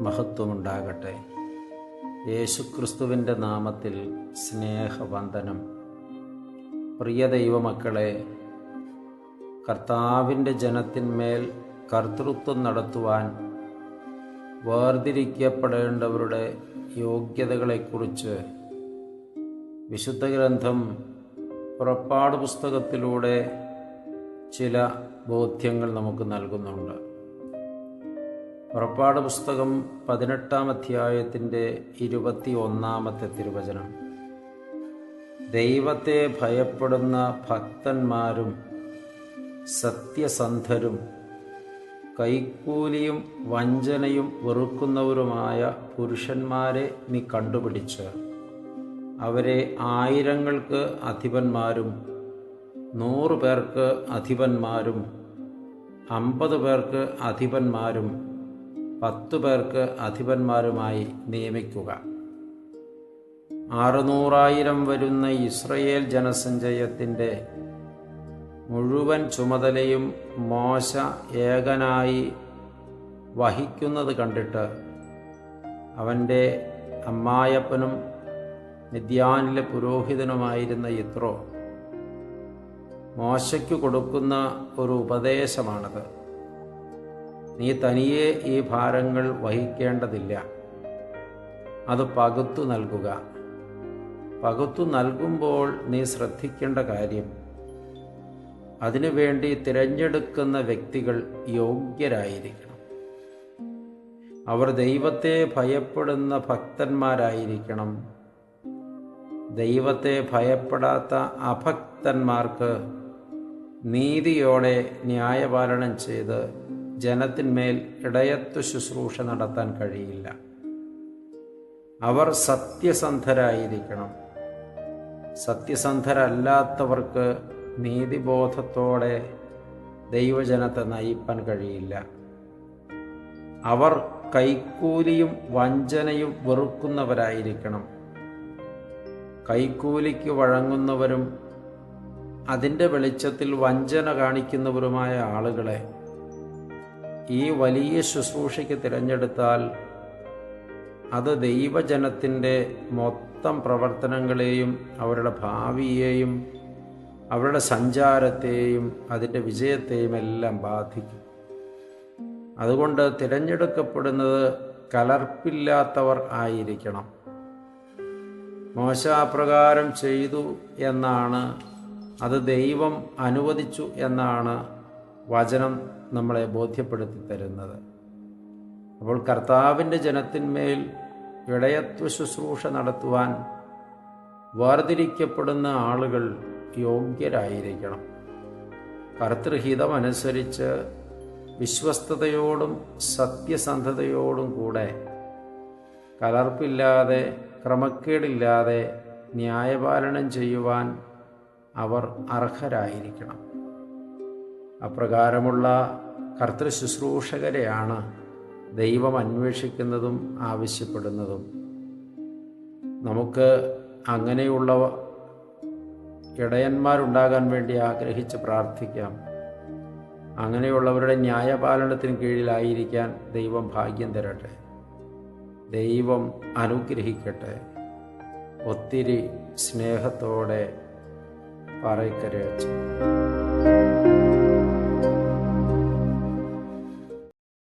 മഹത്വമുണ്ടാകട്ടെ. യേശുക്രിസ്തുവിൻ്റെ നാമത്തിൽ സ്നേഹവന്ദനം. പ്രിയ ദൈവമക്കളെ, കർത്താവിൻ്റെ ജനത്തിന്മേൽ കർത്തൃത്വം നടത്തുവാൻ വേർതിരിക്കപ്പെടേണ്ടവരുടെ യോഗ്യതകളെക്കുറിച്ച് വിശുദ്ധ ഗ്രന്ഥം പുറപ്പാട് പുസ്തകത്തിലൂടെ ചില ബോധ്യങ്ങൾ നമുക്ക് നൽകുന്നുണ്ട്. പുറപ്പാട് പുസ്തകം 18-ാം അധ്യായത്തിൻ്റെ 21-ാമത്തെ തിരുവചനം: ദൈവത്തെ ഭയപ്പെടുന്ന ഭക്തന്മാരും സത്യസന്ധരും കൈക്കൂലിയും വഞ്ചനയും വെറുക്കുന്നവരുമായ പുരുഷന്മാരെ നീ കണ്ടുപിടിച്ച് അവരെ 1000-ങ്ങൾക്ക് അധിപന്മാരും 100 പേർക്ക് അധിപന്മാരും 50 പേർക്ക് അധിപന്മാരും 10 പേർക്ക് അധിപന്മാരുമായി നിയമിക്കുക. 600,000 വരുന്ന ഇസ്രയേൽ ജനസഞ്ചയത്തിൻ്റെ മുഴുവൻ ചുമതലയും മോശ ഏകനായി വഹിക്കുന്നത് കണ്ടിട്ട് അവൻ്റെ അമ്മായപ്പനും മിദ്യാനിലെ പുരോഹിതനുമായിരുന്ന യിത്രോ മോശയ്ക്ക് കൊടുക്കുന്ന ഒരു ഉപദേശമാണത്. നീ തനിയെ ഈ ഭാരങ്ങൾ വഹിക്കേണ്ടതില്ല, അത് പകുത്തു നൽകുക. പകുത്തു നൽകുമ്പോൾ നീ ശ്രദ്ധിക്കേണ്ട കാര്യം, അതിനുവേണ്ടി തിരഞ്ഞെടുക്കുന്ന വ്യക്തികൾ യോഗ്യരായിരിക്കണം. അവർ ദൈവത്തെ ഭയപ്പെടുന്ന ഭക്തന്മാരായിരിക്കണം. ദൈവത്തെ ഭയപ്പെടാത്ത അഭക്തന്മാർക്ക് നീതിയോടെ ന്യായപാലനം ചെയ്ത് ജനത്തിന്മേൽ ഇടയത്വ ശുശ്രൂഷ നടത്താൻ കഴിയില്ല. അവർ സത്യസന്ധരായിരിക്കണം. സത്യസന്ധരല്ലാത്തവർക്ക് നീതിബോധത്തോടെ ദൈവജനത്തെ നയിപ്പാൻ കഴിയില്ല. അവർ കൈക്കൂലിയും വഞ്ചനയും വെറുക്കുന്നവരായിരിക്കണം. കൈക്കൂലിക്ക് വഴങ്ങുന്നവരും അതിൻ്റെ വെളിച്ചത്തിൽ വഞ്ചന കാണിക്കുന്നവരുമായ ആളുകളെ ഈ വലിയ ശുശ്രൂഷയ്ക്ക് തിരഞ്ഞെടുത്താൽ അത് ദൈവജനത്തിൻ്റെ മൊത്തം പ്രവർത്തനങ്ങളെയും അവരുടെ ഭാവിയെയും അവരുടെ സഞ്ചാരത്തെയും അതിൻ്റെ വിജയത്തെയും എല്ലാം ബാധിക്കും. അതുകൊണ്ട് തിരഞ്ഞെടുക്കപ്പെടുന്നത് കലർപ്പില്ലാത്തവർ ആയിരിക്കണം. മോശ അപ്രകാരം ചെയ്തു എന്നാണ്, അത് ദൈവം അനുവദിച്ചു എന്നാണ് വചനം നമ്മളെ ബോധ്യപ്പെടുത്തി തരുന്നത്. അപ്പോൾ കർത്താവിൻ്റെ ജനത്തിന്മേൽ ഇടയത്വ ശുശ്രൂഷ നടത്തുവാൻ വേർതിരിക്കപ്പെടുന്ന ആളുകൾ യോഗ്യരായിരിക്കണം. കർത്തൃഹിതമനുസരിച്ച് വിശ്വസ്തയോടും സത്യസന്ധതയോടും കൂടെ കലർപ്പില്ലാതെ ക്രമക്കേടില്ലാതെ ന്യായപാലനം ചെയ്യുവാൻ അവർ അർഹരായിരിക്കണം. അപ്രകാരമുള്ള കർത്തൃശുശ്രൂഷകരെയാണ് ദൈവം അന്വേഷിക്കുന്നതും ആവശ്യപ്പെടുന്നതും. നമുക്ക് അങ്ങനെയുള്ള ഇടയന്മാരുണ്ടാകാൻ വേണ്ടി ആഗ്രഹിച്ച് പ്രാർത്ഥിക്കാം. അങ്ങനെയുള്ളവരുടെ ന്യായപാലനത്തിന് കീഴിലായിരിക്കാൻ ദൈവം ഭാഗ്യം തരട്ടെ. ദൈവം അനുഗ്രഹിക്കട്ടെ. ഒത്തിരി സ്നേഹത്തോടെ പാറയ്ക്കര അച്ഛൻ.